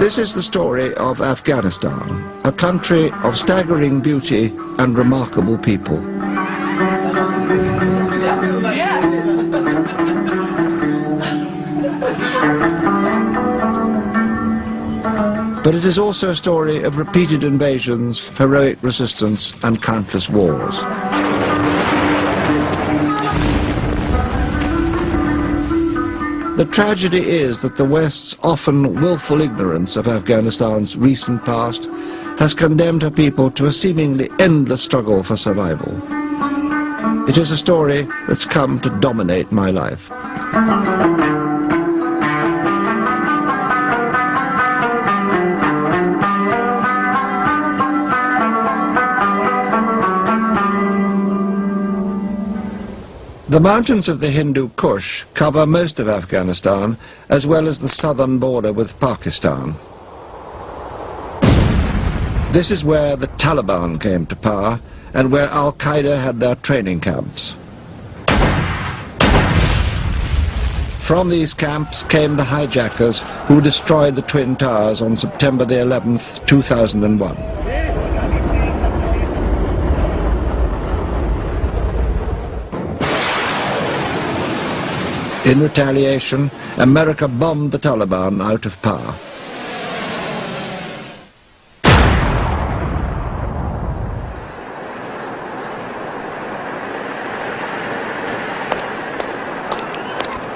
This is the story of Afghanistan, a country of staggering beauty and remarkable people. But it is also a story of repeated invasions, heroic resistance, and countless wars. The tragedy is that the West's often willful ignorance of Afghanistan's recent past has condemned her people to a seemingly endless struggle for survival. It is a story that's come to dominate my life. The mountains of the Hindu Kush cover most of Afghanistan, as well as the southern border with Pakistan. This is where the Taliban came to power and where Al-Qaeda had their training camps. From these camps came the hijackers who destroyed the Twin Towers on September the 11th, 2001. In retaliation, America bombed the Taliban out of power.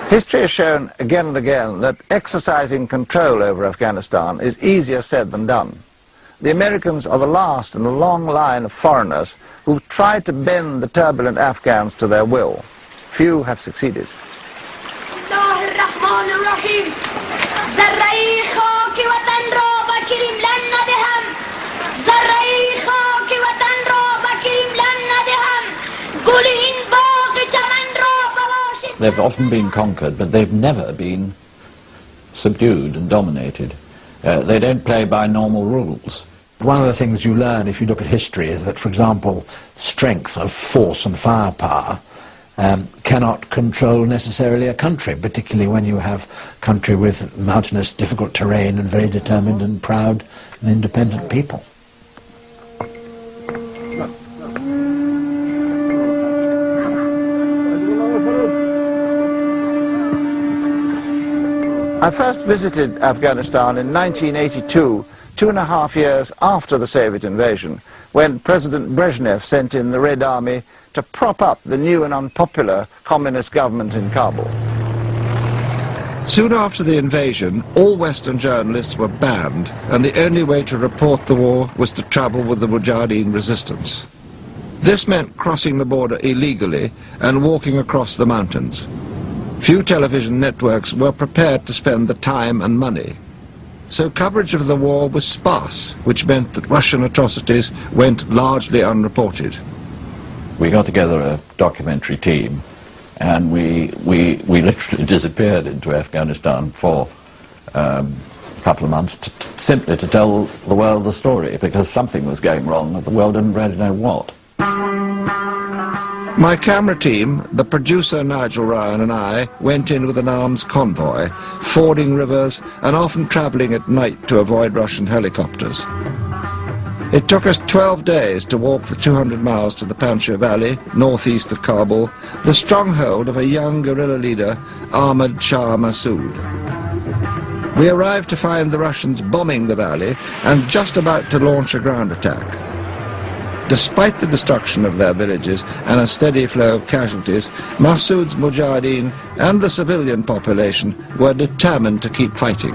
History has shown again and again that exercising control over Afghanistan is easier said than done. The Americans are the last in a long line of foreigners who've tried to bend the turbulent Afghans to their will. Few have succeeded. They've often been conquered, but they've never been subdued and dominated. They don't play by normal rules. One of the things you learn if you look at history is that, for example, strength of force and firepower cannot control necessarily a country, particularly when you have a country with mountainous, difficult terrain and very determined and proud and independent people. I first visited Afghanistan in 1982, 2.5 years after the Soviet invasion, when President Brezhnev sent in the Red Army to prop up the new and unpopular communist government in Kabul. Soon after the invasion, all Western journalists were banned, and the only way to report the war was to travel with the Mujahideen resistance. This meant crossing the border illegally and walking across the mountains. Few television networks were prepared to spend the time and money. So coverage of the war was sparse, which meant that Russian atrocities went largely unreported. We got together a documentary team, and we literally disappeared into Afghanistan for a couple of months simply to tell the world the story, because something was going wrong and the world didn't really know what. My camera team, the producer Nigel Ryan and I, went in with an arms convoy, fording rivers and often travelling at night to avoid Russian helicopters. It took us 12 days to walk the 200 miles to the Panjshir Valley, northeast of Kabul, the stronghold of a young guerrilla leader, Ahmad Shah Massoud. We arrived to find the Russians bombing the valley and just about to launch a ground attack. Despite the destruction of their villages and a steady flow of casualties, Massoud's Mujahideen and the civilian population were determined to keep fighting.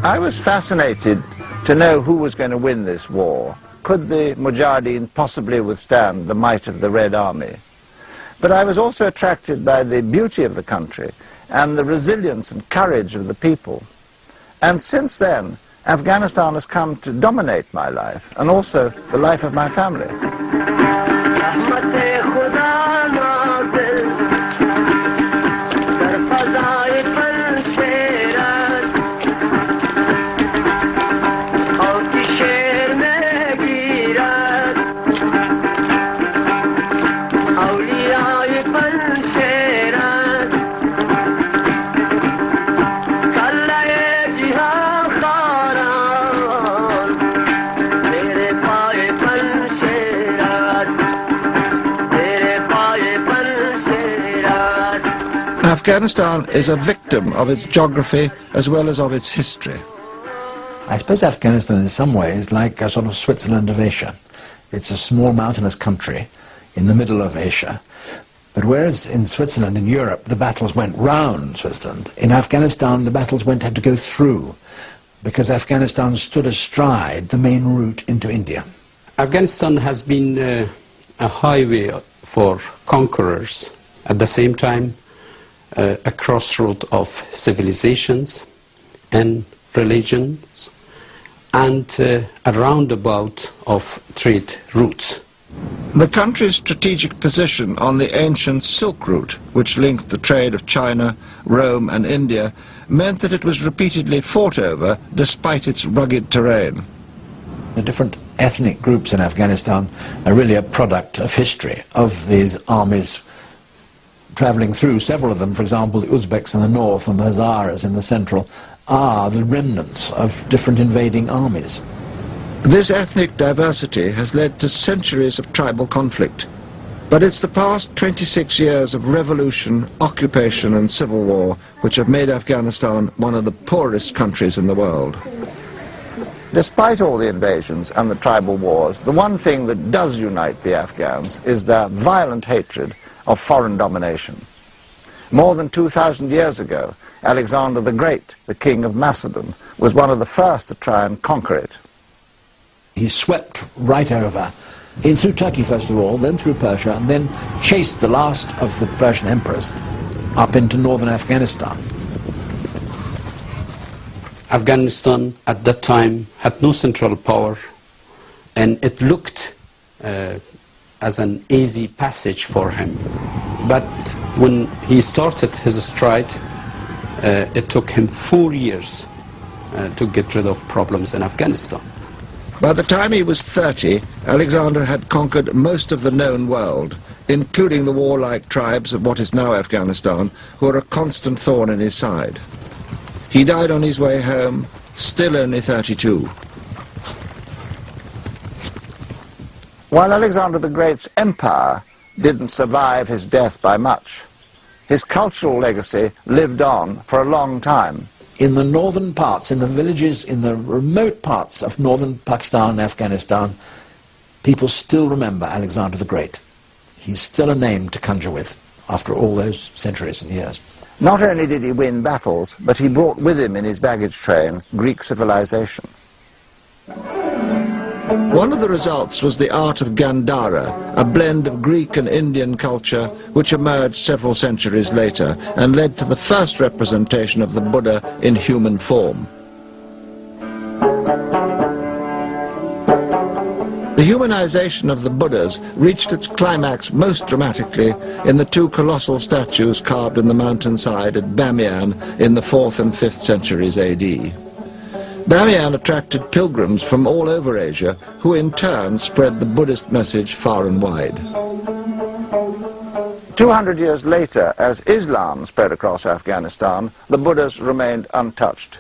I was fascinated to know who was going to win this war. Could the Mujahideen possibly withstand the might of the Red Army? But I was also attracted by the beauty of the country and the resilience and courage of the people. And since then, Afghanistan has come to dominate my life, and also the life of my family. Afghanistan is a victim of its geography as well as of its history. I suppose Afghanistan in some ways is like a sort of Switzerland of Asia. It's a small mountainous country in the middle of Asia. But whereas in Switzerland, in Europe, the battles went round Switzerland, in Afghanistan the battles had to go through, because Afghanistan stood astride the main route into India. Afghanistan has been a highway for conquerors, at the same time a crossroad of civilizations and religions, and a roundabout of trade routes. The country's strategic position on the ancient Silk Route, which linked the trade of China, Rome and India, meant that it was repeatedly fought over despite its rugged terrain. The different ethnic groups in Afghanistan are really a product of history, of these armies travelling through. Several of them, for example, the Uzbeks in the north and the Hazaras in the central, are the remnants of different invading armies. This ethnic diversity has led to centuries of tribal conflict, but it's the past 26 years of revolution, occupation and civil war which have made Afghanistan one of the poorest countries in the world. Despite all the invasions and the tribal wars, the one thing that does unite the Afghans is their violent hatred of foreign domination. More than 2,000 years ago, Alexander the Great, the king of Macedon, was one of the first to try and conquer it. He swept right over, in through Turkey first of all, then through Persia, and then chased the last of the Persian emperors up into northern Afghanistan. Afghanistan at that time had no central power, and it looked as an easy passage for him. But when he started his stride, it took him 4 years to get rid of problems in Afghanistan. By the time he was 30, Alexander had conquered most of the known world, including the warlike tribes of what is now Afghanistan, who are a constant thorn in his side. He died on his way home, still only 32. While Alexander the Great's empire didn't survive his death by much, his cultural legacy lived on for a long time. In the northern parts, in the villages, in the remote parts of northern Pakistan and Afghanistan, people still remember Alexander the Great. He's still a name to conjure with after all those centuries and years. Not only did he win battles, but he brought with him in his baggage train Greek civilization. One of the results was the art of Gandhara, a blend of Greek and Indian culture which emerged several centuries later and led to the first representation of the Buddha in human form. The humanization of the Buddhas reached its climax most dramatically in the two colossal statues carved in the mountainside at Bamiyan in the 4th and 5th centuries AD. Bamiyan attracted pilgrims from all over Asia, who in turn spread the Buddhist message far and wide. 200 years later, as Islam spread across Afghanistan, the Buddhas remained untouched.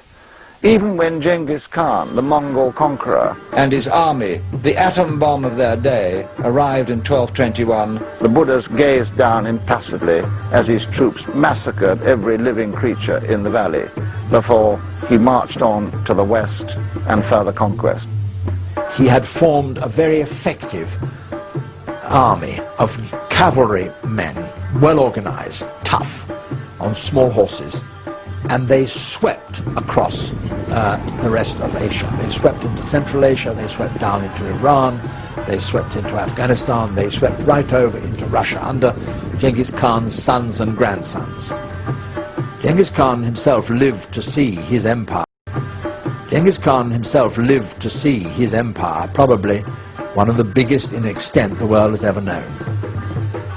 Even when Genghis Khan, the Mongol conqueror, and his army, the atom bomb of their day, arrived in 1221, the Buddhas gazed down impassively as his troops massacred every living creature in the valley, before he marched on to the west and further conquest. He had formed a very effective army of cavalry men, well organized, tough, on small horses, and they swept across the rest of Asia. They swept into Central Asia, they swept down into Iran, they swept into Afghanistan, they swept right over into Russia under Genghis Khan's sons and grandsons. Genghis Khan himself lived to see his empire. Genghis Khan himself lived to see his empire, probably one of the biggest in extent the world has ever known.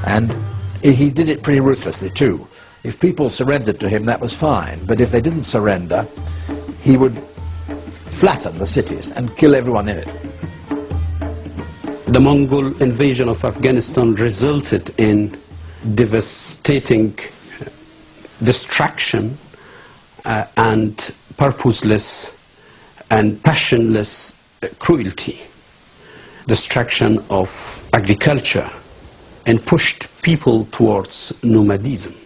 And he did it pretty ruthlessly too. If people surrendered to him, that was fine, but if they didn't surrender, he would flatten the cities and kill everyone in it. The Mongol invasion of Afghanistan resulted in devastating destruction and purposeless and passionless cruelty, destruction of agriculture, and pushed people towards nomadism.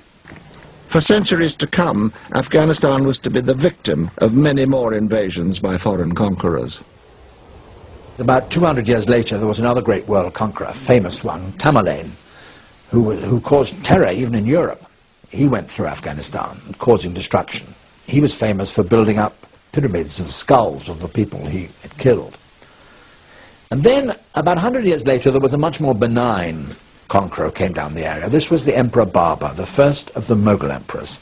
For centuries to come, Afghanistan was to be the victim of many more invasions by foreign conquerors. About 200 years later, there was another great world conqueror, a famous one, Tamerlane, who caused terror even in Europe. He went through Afghanistan, causing destruction. He was famous for building up pyramids of skulls of the people he had killed. And then, about 100 years later, there was a much more benign conqueror who came down the area. This was the Emperor Babur, the first of the Mughal emperors.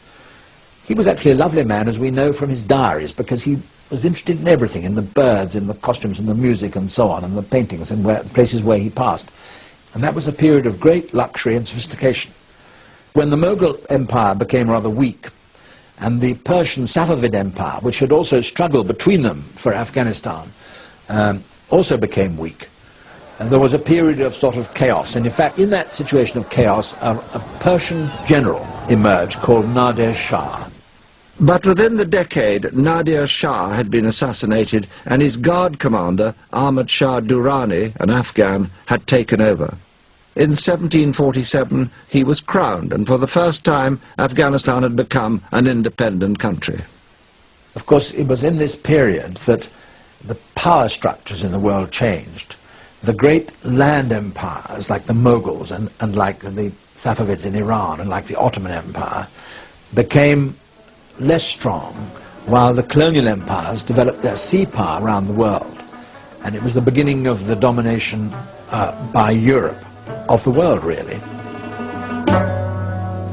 He was actually a lovely man, as we know from his diaries, because he was interested in everything, in the birds, in the costumes, in the music, and so on, and the paintings, and places where he passed. And that was a period of great luxury and sophistication. When the Mughal Empire became rather weak, and the Persian Safavid Empire, which had also struggled between them for Afghanistan, also became weak. And there was a period of sort of chaos. And in fact, in that situation of chaos, a Persian general emerged called Nadir Shah. But within the decade, Nadir Shah had been assassinated, and his guard commander, Ahmad Shah Durrani, an Afghan, had taken over. In 1747, he was crowned, and for the first time, Afghanistan had become an independent country. Of course, it was in this period that the power structures in the world changed. The great land empires, like the Mughals and like the Safavids in Iran and like the Ottoman Empire, became less strong, while the colonial empires developed their sea power around the world. And it was the beginning of the domination by Europe of the world, really.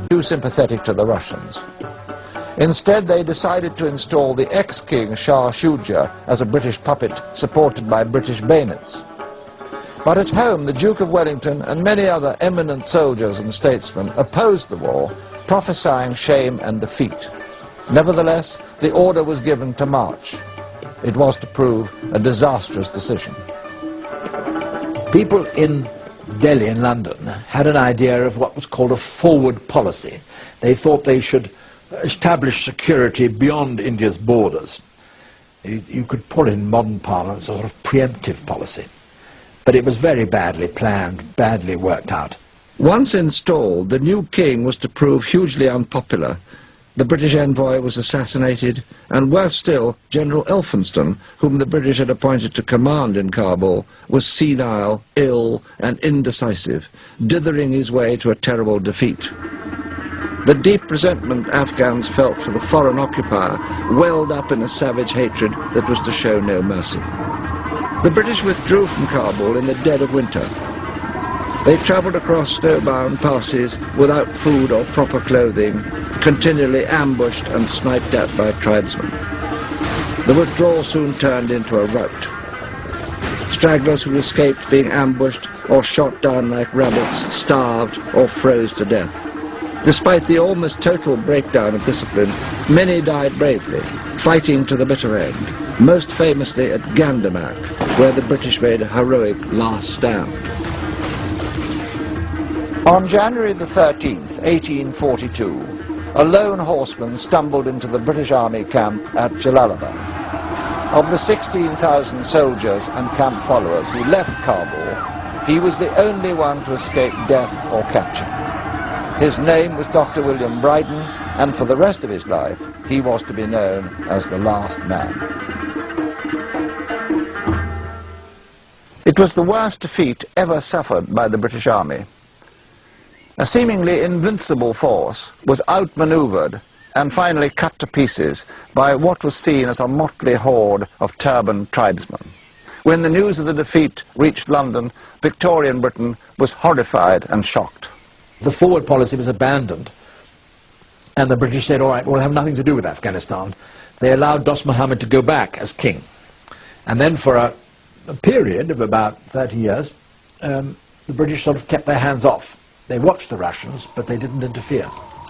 Too sympathetic to the Russians. Instead, they decided to install the ex-king Shah Shuja as a British puppet supported by British bayonets. But at home, the Duke of Wellington and many other eminent soldiers and statesmen opposed the war, prophesying shame and defeat. Nevertheless, the order was given to march. It was to prove a disastrous decision. People in Delhi and London had an idea of what was called a forward policy. They thought they should establish security beyond India's borders. You could put in modern parlance a sort of preemptive policy. But it was very badly planned, badly worked out. Once installed, the new king was to prove hugely unpopular. The British envoy was assassinated, and worse still, General Elphinstone, whom the British had appointed to command in Kabul, was senile, ill, and indecisive, dithering his way to a terrible defeat. The deep resentment Afghans felt for the foreign occupier welled up in a savage hatred that was to show no mercy. The British withdrew from Kabul in the dead of winter. They travelled across snowbound passes without food or proper clothing, continually ambushed and sniped at by tribesmen. The withdrawal soon turned into a rout. Stragglers who escaped being ambushed or shot down like rabbits starved or froze to death. Despite the almost total breakdown of discipline, many died bravely, fighting to the bitter end, most famously at Gandamak, where the British made a heroic last stand. On January the 13th, 1842, a lone horseman stumbled into the British Army camp at Jalalabad. Of the 16,000 soldiers and camp followers who left Kabul, he was the only one to escape death or capture. His name was Dr. William Brydon, and for the rest of his life, he was to be known as the last man. It was the worst defeat ever suffered by the British Army. A seemingly invincible force was outmaneuvered and finally cut to pieces by what was seen as a motley horde of turbaned tribesmen. When the news of the defeat reached London, Victorian Britain was horrified and shocked. The forward policy was abandoned, and the British said, all right, we'll have nothing to do with Afghanistan. They allowed Dost Muhammad to go back as king. And then for a period of about 30 years, the British sort of kept their hands off. They watched the Russians, but they didn't interfere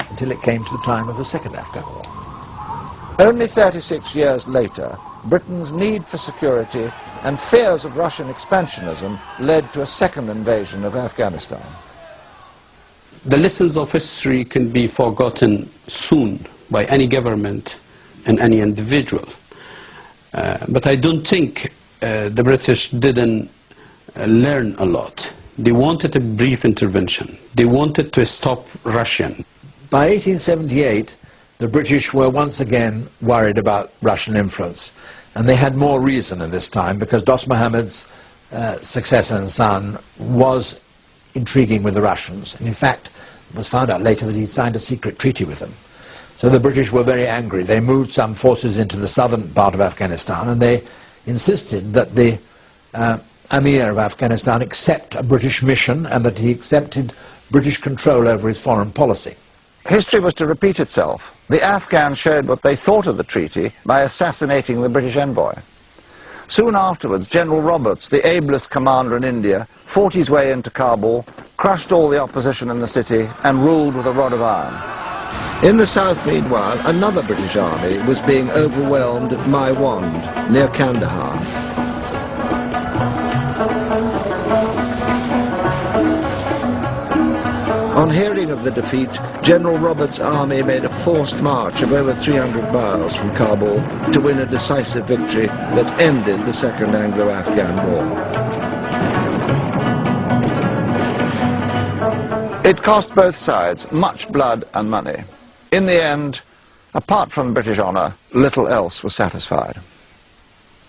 until it came to the time of the Second Afghan War. Only 36 years later, Britain's need for security and fears of Russian expansionism led to a second invasion of Afghanistan. The lessons of history can be forgotten soon by any government and any individual. But I don't think the British didn't learn a lot. They wanted a brief intervention. They wanted to stop Russian. By 1878, the British were once again worried about Russian influence, and they had more reason in this time because Dost Muhammad's successor and son was intriguing with the Russians, and in fact it was found out later that he'd signed a secret treaty with them. So the British were very angry. They moved some forces into the southern part of Afghanistan, and they insisted that the Amir of Afghanistan accept a British mission and that he accepted British control over his foreign policy. History was to repeat itself. The Afghans showed what they thought of the treaty by assassinating the British envoy. Soon afterwards, General Roberts, the ablest commander in India, fought his way into Kabul, crushed all the opposition in the city, and ruled with a rod of iron. In the south, meanwhile, another British army was being overwhelmed at Maiwand, near Kandahar. On hearing of the defeat, General Roberts' army made a forced march of over 300 miles from Kabul to win a decisive victory that ended the Second Anglo-Afghan War. It cost both sides much blood and money. In the end, apart from British honour, little else was satisfied.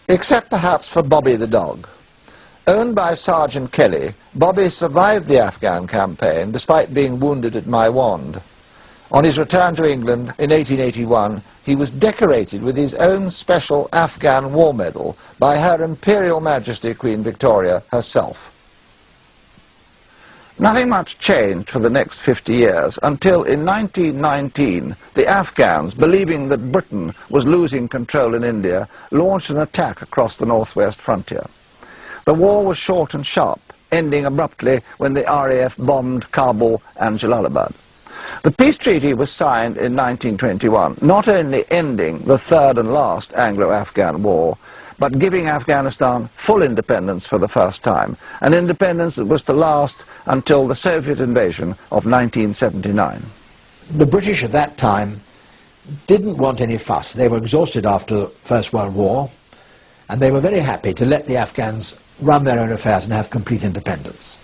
Except perhaps for Bobby the dog. Owned by Sergeant Kelly, Bobby survived the Afghan campaign despite being wounded at Maiwand. On his return to England in 1881, he was decorated with his own special Afghan War Medal by Her Imperial Majesty Queen Victoria herself. Nothing much changed for the next 50 years until in 1919 the Afghans, believing that Britain was losing control in India, launched an attack across the northwest frontier. The war was short and sharp, ending abruptly when the RAF bombed Kabul and Jalalabad. The peace treaty was signed in 1921, not only ending the third and last Anglo-Afghan war, but giving Afghanistan full independence for the first time, an independence that was to last until the Soviet invasion of 1979. The British at that time didn't want any fuss. They were exhausted after the First World War, and they were very happy to let the Afghans run their own affairs and have complete independence.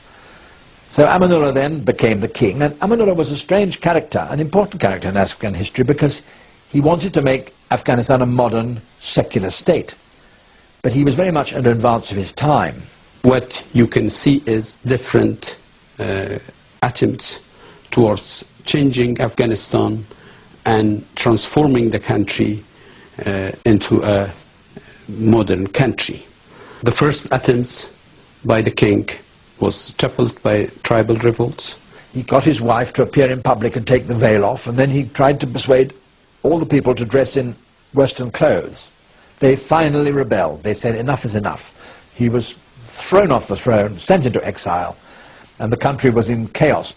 So Amanullah then became the king, and Amanullah was a strange character, an important character in Afghan history, because he wanted to make Afghanistan a modern, secular state. But he was very much in advance of his time. What you can see is different attempts towards changing Afghanistan and transforming the country into a modern country. The first attempts by the king was toppled by tribal revolts. He got his wife to appear in public and take the veil off, and then he tried to persuade all the people to dress in Western clothes. They finally rebelled. They said enough is enough. He was thrown off the throne, sent into exile, and the country was in chaos.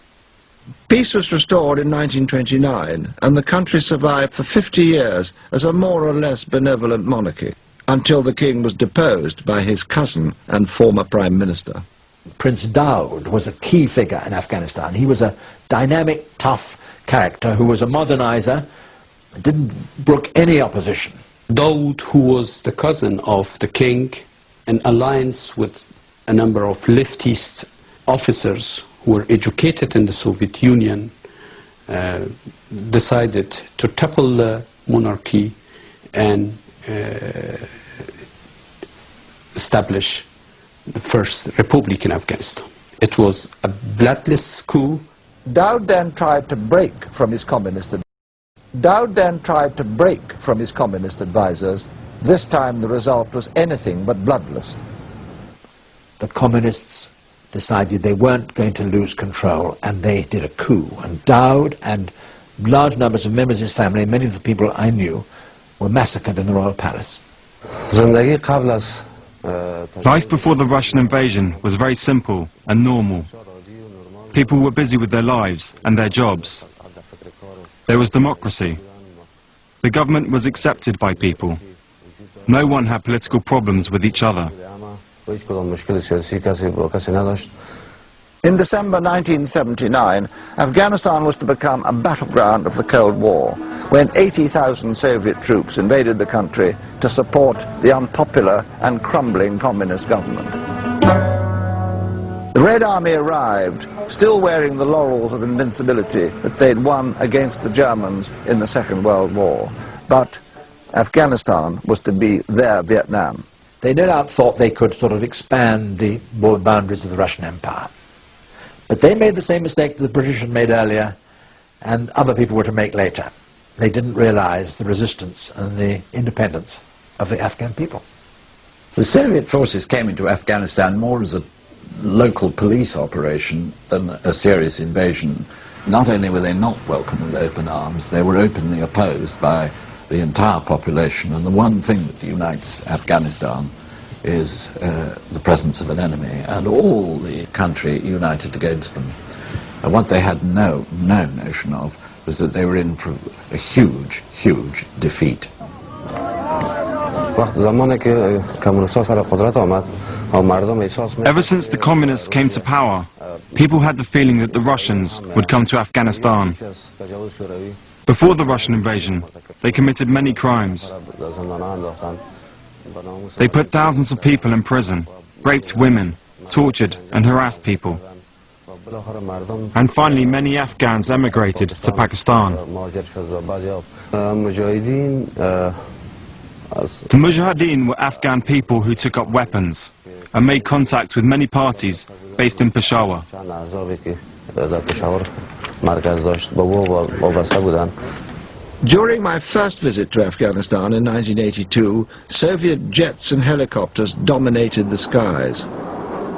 Peace was restored in 1929, and the country survived for 50 years as a more or less benevolent monarchy, until the king was deposed by his cousin and former Prime Minister. Prince Daud was a key figure in Afghanistan. He was a dynamic, tough character who was a modernizer, didn't brook any opposition. Daud, who was the cousin of the king, in alliance with a number of leftist officers who were educated in the Soviet Union, decided to topple the monarchy and establish the first republic in Afghanistan. It was a bloodless coup. Daud then tried to break from his communist advisors. This time the result was anything but bloodless. The communists decided they weren't going to lose control, and they did a coup. And Daud and large numbers of members of his family, many of the people I knew, were massacred in the royal palace. Life before the Russian invasion was very simple and normal. People were busy with their lives and their jobs. There was democracy. The government was accepted by people. No one had political problems with each other. In December 1979, Afghanistan was to become a battleground of the Cold War, when 80,000 Soviet troops invaded the country to support the unpopular and crumbling communist government. The Red Army arrived, still wearing the laurels of invincibility that they'd won against the Germans in the Second World War. But Afghanistan was to be their Vietnam. They no doubt thought they could sort of expand the boundaries of the Russian Empire. But they made the same mistake that the British had made earlier and other people were to make later. They didn't realize the resistance and the independence of the Afghan people. The Soviet forces came into Afghanistan more as a local police operation than a serious invasion. Not only were they not welcome with open arms, they were openly opposed by the entire population, and the one thing that unites Afghanistan is the presence of an enemy, and all the country united against them. And what they had no notion of was that they were in for a huge, huge defeat. Ever since the communists came to power, people had the feeling that the Russians would come to Afghanistan. Before the Russian invasion, they committed many crimes. They put thousands of people in prison, raped women, tortured and harassed people. And finally, many Afghans emigrated to Pakistan. The Mujahideen were Afghan people who took up weapons and made contact with many parties based in Peshawar. During my first visit to Afghanistan in 1982, Soviet jets and helicopters dominated the skies.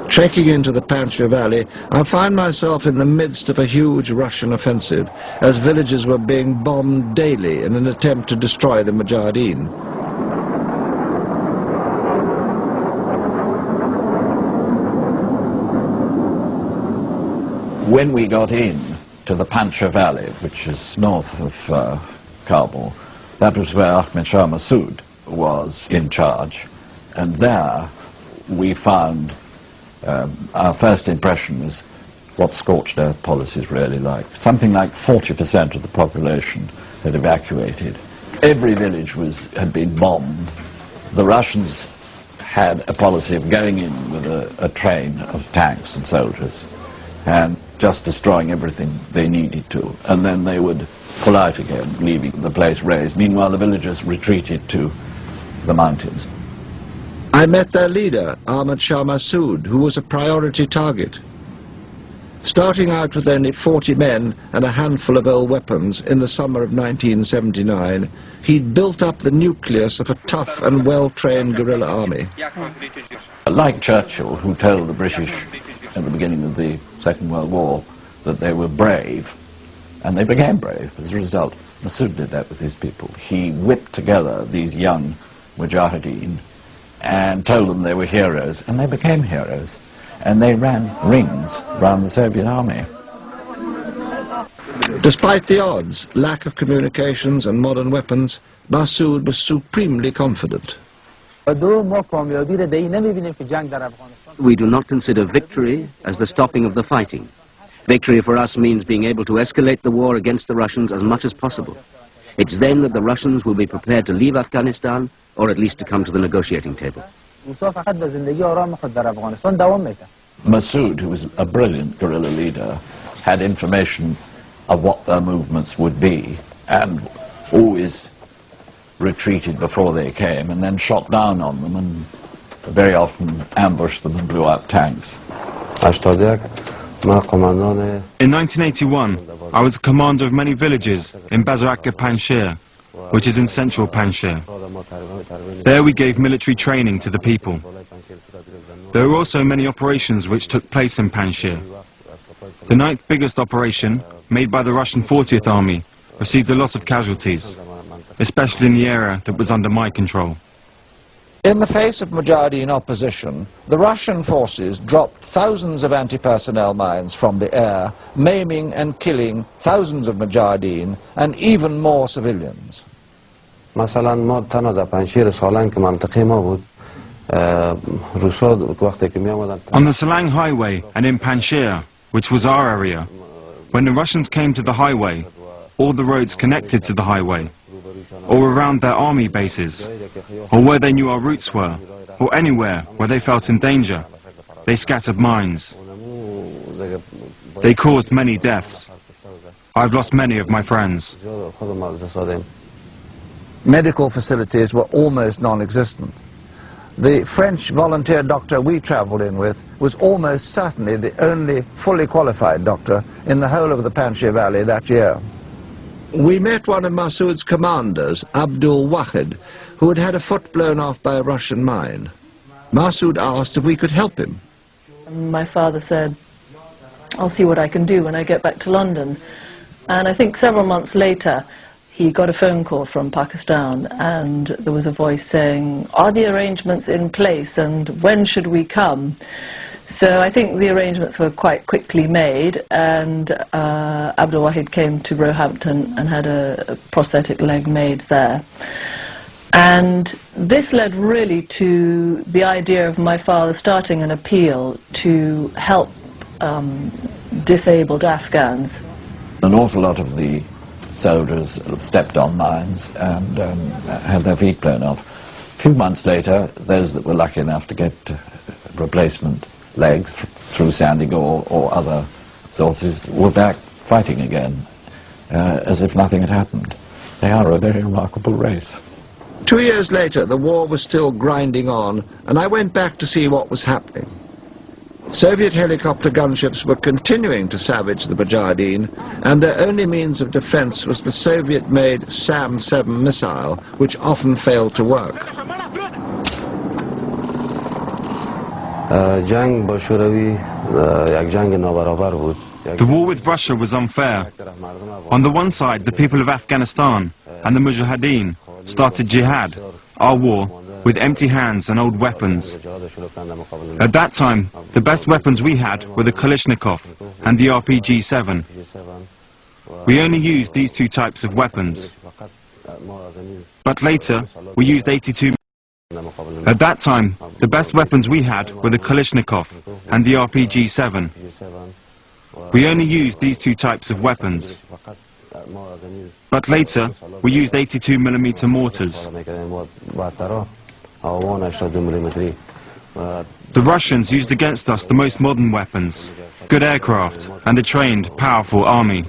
Trekking into the Panjshir Valley, I found myself in the midst of a huge Russian offensive, as villages were being bombed daily in an attempt to destroy the Mujahideen. When we got in to the Panjshir Valley, which is north of Kabul, that was where Ahmed Shah Massoud was in charge, and there we found our first impression was what scorched earth policy is really like. Something like 40% of the population had evacuated. Every village had been bombed. The Russians had a policy of going in with a train of tanks and soldiers and just destroying everything they needed to, and then they would pull out again, leaving the place razed. Meanwhile, the villagers retreated to the mountains. I met their leader, Ahmed Shah Massoud, who was a priority target. Starting out with only 40 men and a handful of old weapons in the summer of 1979, he'd built up the nucleus of a tough and well-trained guerrilla army. Like Churchill, who told the British at the beginning of the Second World War that they were brave, and they became brave as a result. Massoud did that with his people. He whipped together these young Mujahideen and told them they were heroes, and they became heroes, and they ran rings around the Soviet army. Despite the odds, lack of communications and modern weapons, Massoud was supremely confident. We do not consider victory as the stopping of the fighting. Victory for us means being able to escalate the war against the Russians as much as possible. It's then that the Russians will be prepared to leave Afghanistan, or at least to come to the negotiating table. Massoud, who was a brilliant guerrilla leader, had information of what their movements would be, and always retreated before they came, and then shot down on them, and very often ambushed them and blew up tanks. In 1981, I was a commander of many villages in Bazar-e Panjshir, which is in central Panjshir. There we gave military training to the people. There were also many operations which took place in Panjshir. The 9th biggest operation, made by the Russian 40th Army, received a lot of casualties, especially in the area that was under my control. In the face of Mujahideen opposition, the Russian forces dropped thousands of anti-personnel mines from the air, maiming and killing thousands of Mujahideen and even more civilians. On the Salang Highway and in Panjshir, which was our area, when the Russians came to the highway, all the roads connected to the highway, or around their army bases, or where they knew our routes were, or anywhere where they felt in danger, they scattered mines. They caused many deaths. I've lost many of my friends. Medical facilities were almost non-existent. The French volunteer doctor we travelled in with was almost certainly the only fully qualified doctor in the whole of the Panjshir Valley that year. We met one of Massoud's commanders, Abdul Wahid, who had had a foot blown off by a Russian mine. Massoud asked if we could help him. My father said, "I'll see what I can do when I get back to London." And I think several months later, he got a phone call from Pakistan, and there was a voice saying, "Are the arrangements in place, and when should we come?" So I think the arrangements were quite quickly made, and Abdul Wahid came to Roehampton and had a prosthetic leg made there. And this led really to the idea of my father starting an appeal to help disabled Afghans. An awful lot of the soldiers stepped on mines and had their feet blown off. A few months later, those that were lucky enough to get replacement legs through Sandy Gore or other sources were back fighting again, as if nothing had happened. They are a very remarkable race. 2 years later, the war was still grinding on, and I went back to see what was happening. Soviet helicopter gunships were continuing to savage the Mujahideen, and their only means of defense was the Soviet-made SAM-7 missile, which often failed to work. The war with Russia was unfair. On the one side, the people of Afghanistan and the Mujahideen started jihad, our war, with empty hands and old weapons. At that time, the best weapons we had were the Kalashnikov and the RPG-7. We only used these two types of weapons. But later, we used 82. At that time, the best weapons we had were the Kalashnikov and the RPG-7. We only used these two types of weapons. But later, we used 82mm mortars. The Russians used against us the most modern weapons, good aircraft, and a trained, powerful army.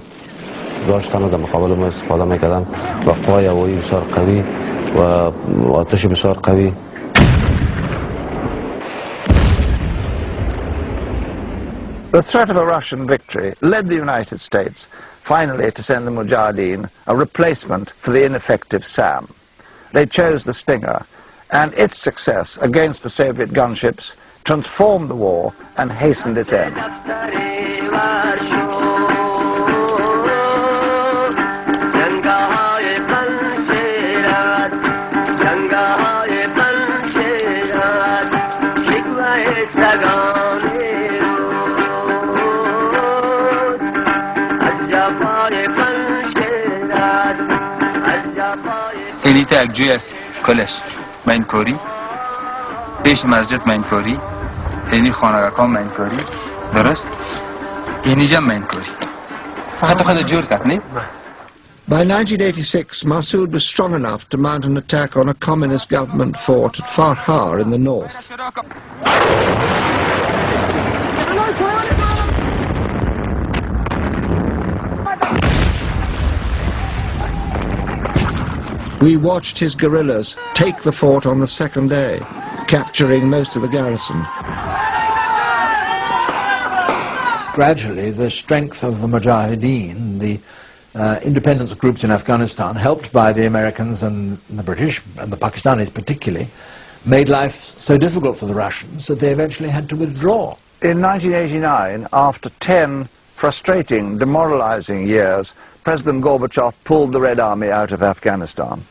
The threat of a Russian victory led the United States finally to send the Mujahideen a replacement for the ineffective SAM. They chose the Stinger, and its success against the Soviet gunships transformed the war and hastened its end. اینیت اگجوی است کلش منکوری پیش مسجد منکوری اینی خانقاه منکوری درست اینی جم منکوری فقط خود جور کرد نه. By 1986, Massoud was strong enough to mount an attack on a communist government fort at Farhar in the north. We watched his guerrillas take the fort on the second day, capturing most of the garrison. Gradually, the strength of the Mujahideen, the independence groups in Afghanistan, helped by the Americans and the British, and the Pakistanis particularly, made life so difficult for the Russians that they eventually had to withdraw. In 1989, after 10 frustrating, demoralizing years, President Gorbachev pulled the Red Army out of Afghanistan.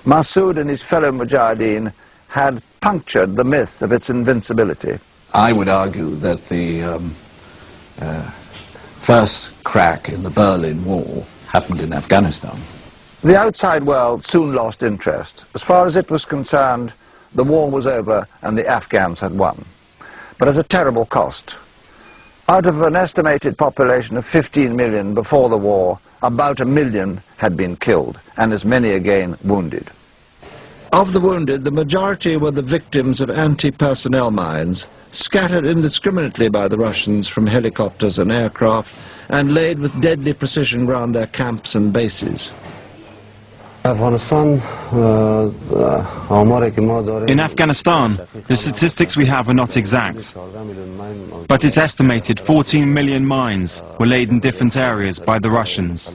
Massoud and his fellow Mujahideen had punctured the myth of its invincibility. I would argue that the first crack in the Berlin Wall happened in Afghanistan. The outside world soon lost interest. As far as it was concerned, the war was over and the Afghans had won, but at a terrible cost. Out of an estimated population of 15 million before the war, about 1 million had been killed and as many again wounded. Of the wounded, the majority were the victims of anti-personnel mines, scattered indiscriminately by the Russians from helicopters and aircraft, and laid with deadly precision round their camps and bases. In Afghanistan, the statistics we have are not exact, but it's estimated 14 million mines were laid in different areas by the Russians.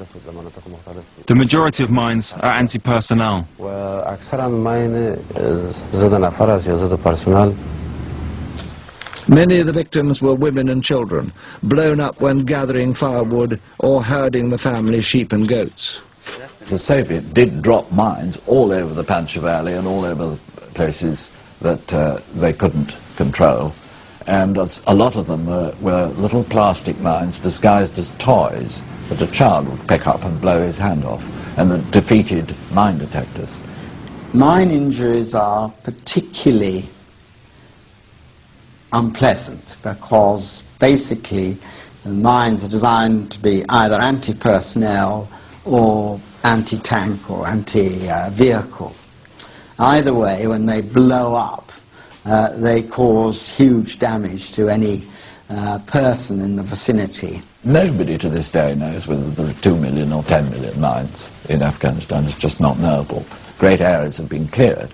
The majority of mines are anti-personnel. Many of the victims were women and children, blown up when gathering firewood or herding the family sheep and goats. The Soviet did drop mines all over the Panjshir Valley and all over the places that they couldn't control, and a lot of them were little plastic mines disguised as toys that a child would pick up and blow his hand off, and that defeated mine detectors. Mine injuries are particularly unpleasant because basically the mines are designed to be either anti-personnel or anti-tank or anti-vehicle. Either way, when they blow up, they cause huge damage to any person in the vicinity. Nobody to this day knows whether there are 2 million or 10 million mines in Afghanistan. It's just not knowable. Great areas have been cleared,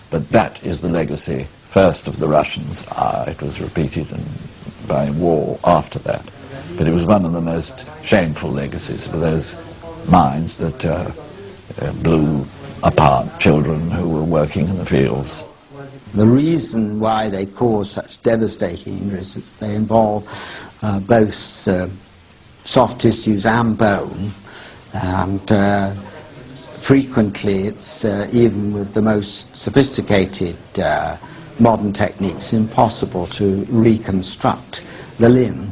but that is the legacy first of the Russians. It was repeated by war after that, but it was one of the most shameful legacies for those mines that blew apart children who were working in the fields. The reason why they cause such devastating injuries is they involve both soft tissues and bone, and frequently it's even with the most sophisticated modern techniques impossible to reconstruct the limb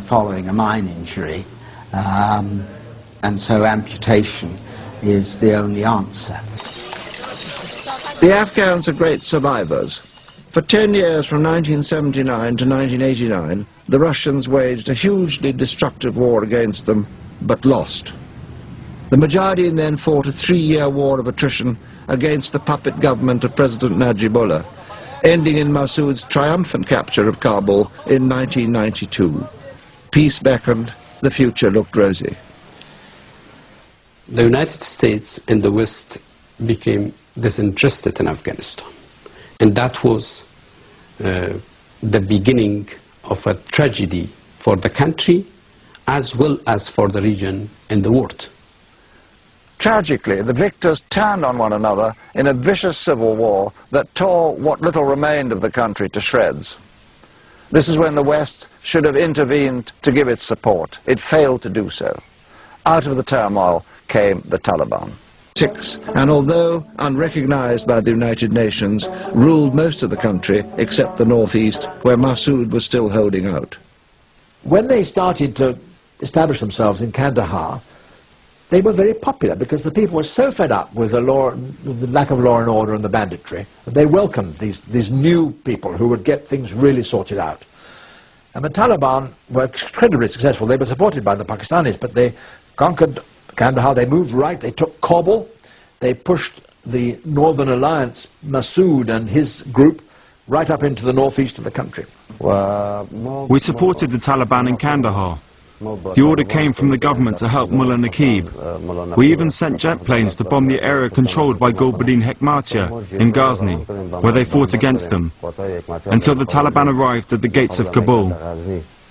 following a mine injury. And so amputation is the only answer. The Afghans are great survivors. For 10 years, from 1979 to 1989, the Russians waged a hugely destructive war against them, but lost. The Mujahideen then fought a 3-year war of attrition against the puppet government of President Najibullah, ending in Massoud's triumphant capture of Kabul in 1992. Peace beckoned, the future looked rosy. The United States and the West became disinterested in Afghanistan, and that was the beginning of a tragedy for the country as well as for the region and the world. Tragically, the victors turned on one another in a vicious civil war that tore what little remained of the country to shreds. This is when the West should have intervened to give its support. It failed to do so. Out of the turmoil came the Taliban. And although unrecognized by the United Nations, ruled most of the country except the northeast, where Massoud was still holding out. When they started to establish themselves in Kandahar, they were very popular because the people were so fed up with the lack of law and order and the banditry that they welcomed these new people who would get things really sorted out. And the Taliban were incredibly successful. They were supported by the Pakistanis, but they conquered Kandahar, they moved right, they took Kabul, they pushed the Northern Alliance, Massoud and his group, right up into the northeast of the country. We supported the Taliban in Kandahar. The order came from the government to help Mullah Naqib. We even sent jet planes to bomb the area controlled by Gulbuddin Hekmatyar in Ghazni, where they fought against them, until the Taliban arrived at the gates of Kabul.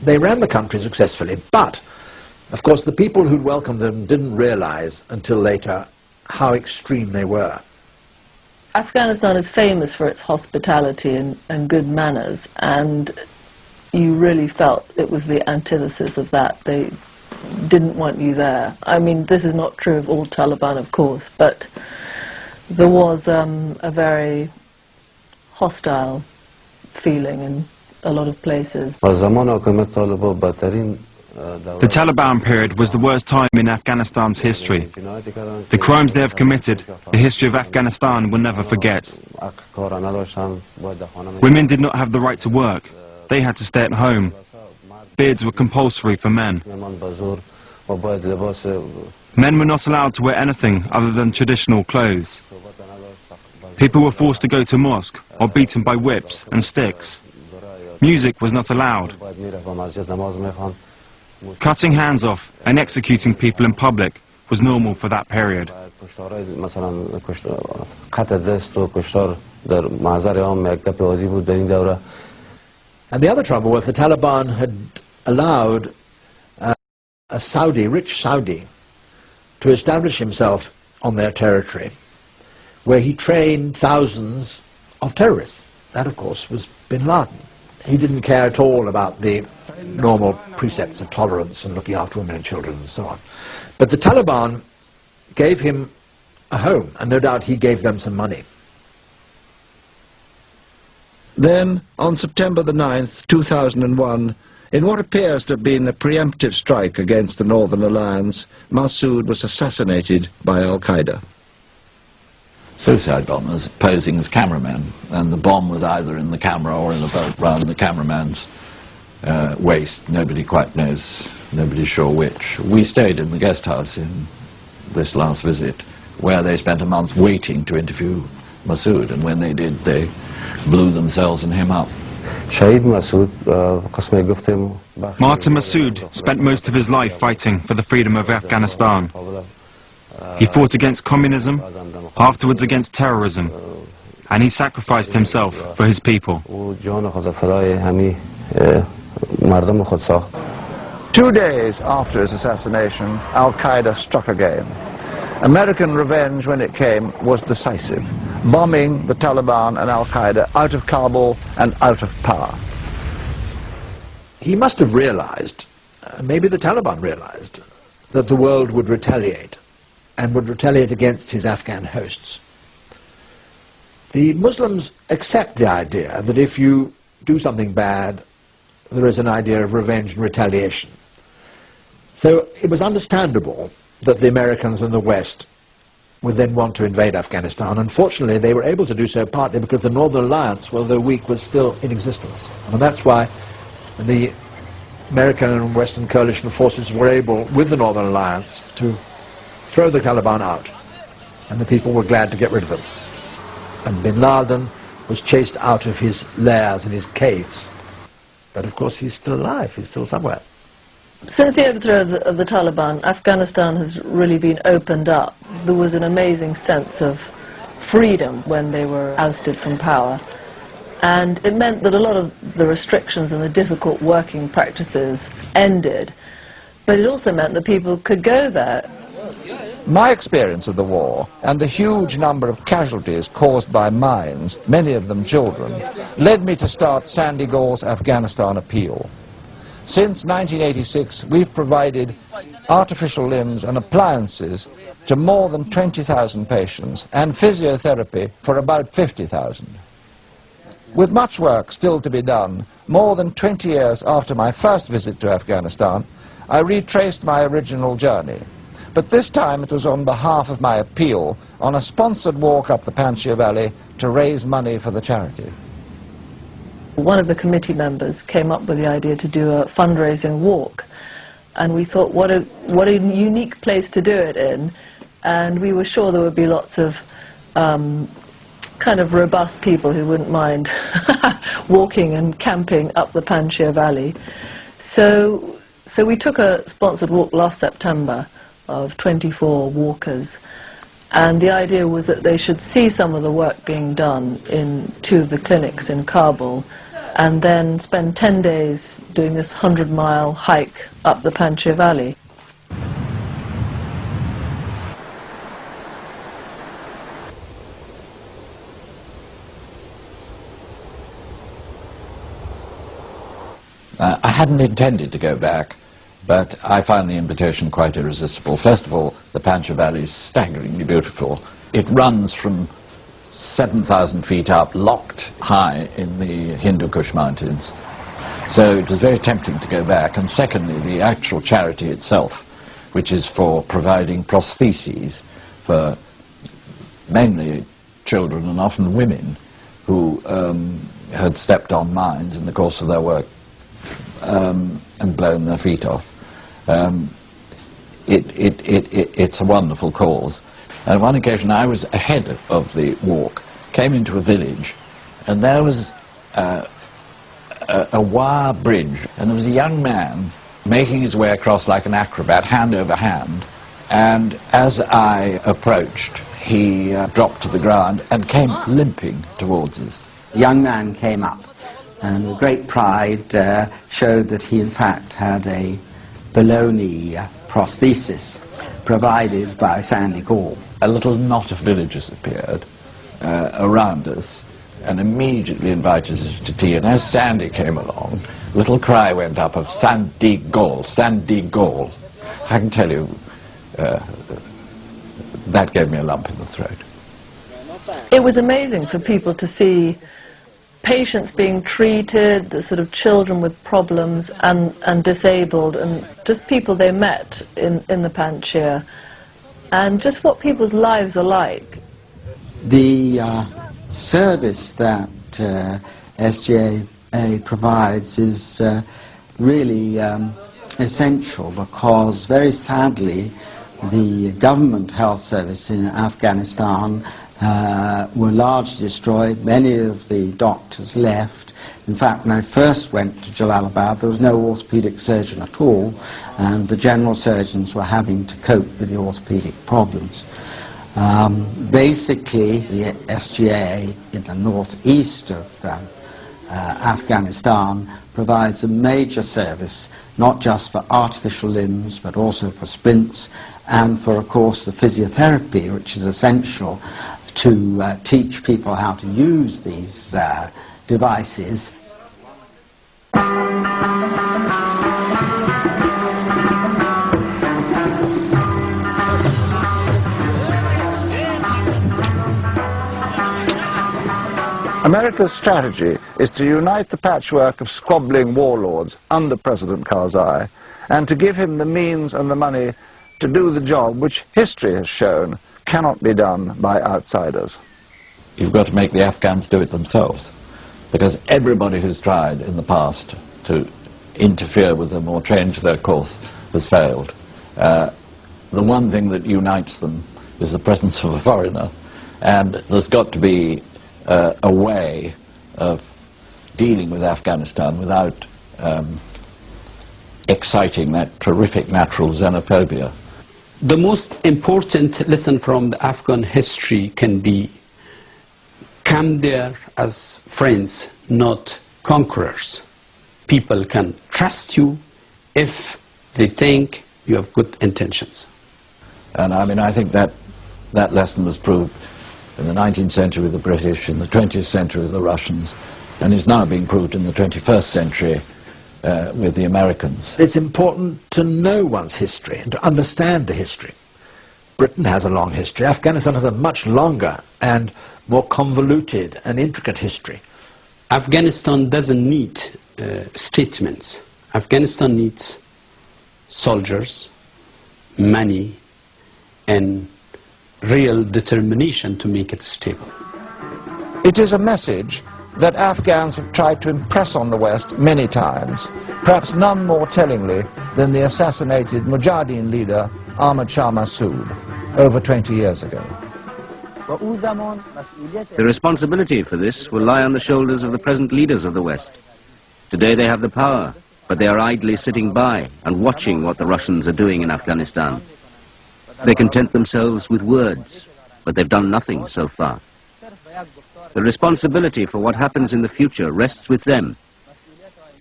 They ran the country successfully, but of course the people who'd welcomed them didn't realize until later how extreme they were. Afghanistan is famous for its hospitality and good manners, and you really felt it was the antithesis of that. They didn't want you there. I mean, this is not true of all Taliban, of course, but there was a very hostile feeling in a lot of places. The Taliban period was the worst time in Afghanistan's history. The crimes they have committed, the history of Afghanistan will never forget. Women did not have the right to work. They had to stay at home. Beards were compulsory for men. Men were not allowed to wear anything other than traditional clothes. People were forced to go to mosque or beaten by whips and sticks. Music was not allowed. Cutting hands off and executing people in public was normal for that period. And the other trouble was the Taliban had allowed a Saudi, rich Saudi, to establish himself on their territory, where he trained thousands of terrorists. That, of course, was bin Laden. He didn't care at all about the normal precepts of tolerance and looking after women and children and so on. But the Taliban gave him a home, and no doubt he gave them some money. Then, on September the 9th, 2001, in what appears to have been a preemptive strike against the Northern Alliance, Massoud was assassinated by Al-Qaeda. Suicide bombers posing as cameramen, and the bomb was either in the camera or in the belt round the cameraman's waist. Nobody quite knows, nobody's sure which. We stayed in the guest house in this last visit, where they spent a month waiting to interview Massoud, and when they did, they blew themselves and him up. Martin Massoud spent most of his life fighting for the freedom of Afghanistan. He fought against communism, afterwards against terrorism, and he sacrificed himself for his people. 2 days after his assassination, Al-Qaeda struck again. American revenge, when it came, was decisive, bombing the Taliban and Al-Qaeda out of Kabul and out of power. He must have realized, maybe the Taliban realized, that the world would retaliate, and would retaliate against his Afghan hosts. The Muslims accept the idea that if you do something bad, there is an idea of revenge and retaliation. So it was understandable that the Americans and the West would then want to invade Afghanistan. Unfortunately, they were able to do so partly because the Northern Alliance, although weak, was still in existence. And that's why the American and Western coalition forces were able, with the Northern Alliance, to throw the Taliban out. And the people were glad to get rid of them. And bin Laden was chased out of his lairs and his caves. But of course he's still alive, he's still somewhere. Since the overthrow of the Taliban, Afghanistan has really been opened up. There was an amazing sense of freedom when they were ousted from power. And it meant that a lot of the restrictions and the difficult working practices ended. But it also meant that people could go there. My experience of the war and the huge number of casualties caused by mines, many of them children, led me to start Sandy Gore's Afghanistan Appeal. Since 1986, we've provided artificial limbs and appliances to more than 20,000 patients and physiotherapy for about 50,000. With much work still to be done, more than 20 years after my first visit to Afghanistan, I retraced my original journey. But this time it was on behalf of my appeal on a sponsored walk up the Panjshir Valley to raise money for the charity. One of the committee members came up with the idea to do a fundraising walk, and we thought what a unique place to do it in, and we were sure there would be lots of kind of robust people who wouldn't mind walking and camping up the Panjshir Valley. So we took a sponsored walk last September of 24 walkers, and the idea was that they should see some of the work being done in 2 of the clinics in Kabul, and then spend 10 days doing this 100-mile hike up the Panjshir Valley. I hadn't intended to go back, but I found the invitation quite irresistible. First of all, the Panjshir Valley is staggeringly beautiful. It runs from 7,000 feet up, locked high in the Hindu Kush Mountains. So it was very tempting to go back. And secondly, the actual charity itself, which is for providing prostheses for mainly children and often women who had stepped on mines in the course of their work and blown their feet off. It's a wonderful cause. On one occasion I was ahead of the walk, came into a village, and there was a wire bridge, and there was a young man making his way across like an acrobat, hand over hand, and as I approached, he dropped to the ground and came limping towards us. A young man came up, and with great pride showed that he in fact had a baloney prosthesis provided by Sandy Gall. A little knot of villagers appeared around us and immediately invited us to tea, and as Sandy came along, a little cry went up of Sandy Gall, Sandy Gall. I can tell you, that gave me a lump in the throat. It was amazing for people to see patients being treated, the sort of children with problems and disabled, and just people they met in the Panchir, and just what people's lives are like. The service that SGA provides is really essential, because very sadly the government health service in Afghanistan were largely destroyed. Many of the doctors left. In fact, when I first went to Jalalabad, there was no orthopedic surgeon at all, and the general surgeons were having to cope with the orthopedic problems. Basically, the SGA in the northeast of Afghanistan provides a major service, not just for artificial limbs, but also for splints, and for, of course, the physiotherapy, which is essential to teach people how to use these devices. America's strategy is to unite the patchwork of squabbling warlords under President Karzai and to give him the means and the money to do the job which history has shown cannot be done by outsiders. You've got to make the Afghans do it themselves, because everybody who's tried in the past to interfere with them or change their course has failed. The one thing that unites them is the presence of a foreigner, and there's got to be a way of dealing with Afghanistan without exciting that terrific natural xenophobia. The most important lesson from the Afghan history can be: come there as friends, not conquerors. People can trust you if they think you have good intentions. And I mean, I think that lesson was proved in the 19th century with the British, in the 20th century with the Russians, and is now being proved in the 21st century with the Americans. It's important to know one's history and to understand the history. Britain has a long history. Afghanistan has a much longer and more convoluted and intricate history. Afghanistan doesn't need statements. Afghanistan needs soldiers, money, and real determination to make it stable. It is a message that Afghans have tried to impress on the West many times, perhaps none more tellingly than the assassinated Mujahideen leader Ahmad Shah Massoud over 20 years ago. The responsibility for this will lie on the shoulders of the present leaders of the West. Today they have the power, but they are idly sitting by and watching what the Russians are doing in Afghanistan. They content themselves with words, but they've done nothing so far. The responsibility for what happens in the future rests with them,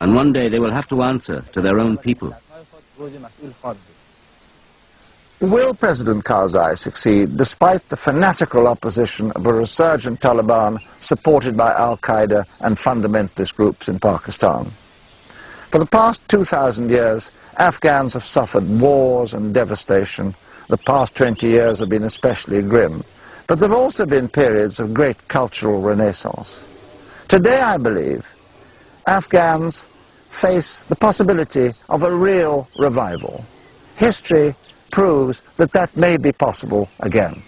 and one day they will have to answer to their own people. Will President Karzai succeed despite the fanatical opposition of a resurgent Taliban supported by Al-Qaeda and fundamentalist groups in Pakistan? For the past 2,000 years, Afghans have suffered wars and devastation. The past 20 years have been especially grim. But there have also been periods of great cultural renaissance. Today, I believe, Afghans face the possibility of a real revival. History proves that that may be possible again.